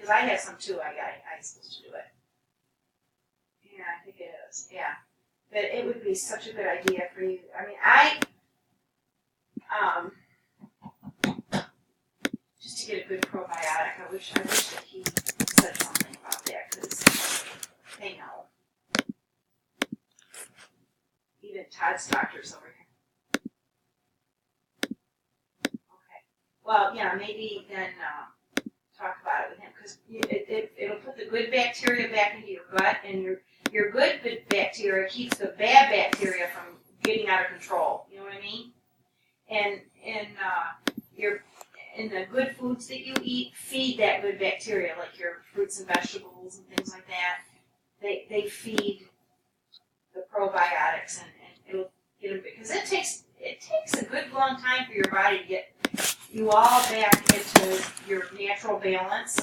because I have some too. I'm supposed to do it. Yeah, I think it is. Yeah, but it would be such a good idea for you. I mean, just to get a good probiotic. I wish that he said something about that because they know. Even Todd's doctor's over here. Okay. Well, yeah, maybe then talk about it with him because it'll put the good bacteria back into your gut, and your good bacteria keeps the bad bacteria from getting out of control. You know what I mean? And the good foods that you eat feed that good bacteria, like your fruits and vegetables and things like that. They feed the probiotics and it'll get them, because it takes a good long time for your body to get you all back into your natural balance.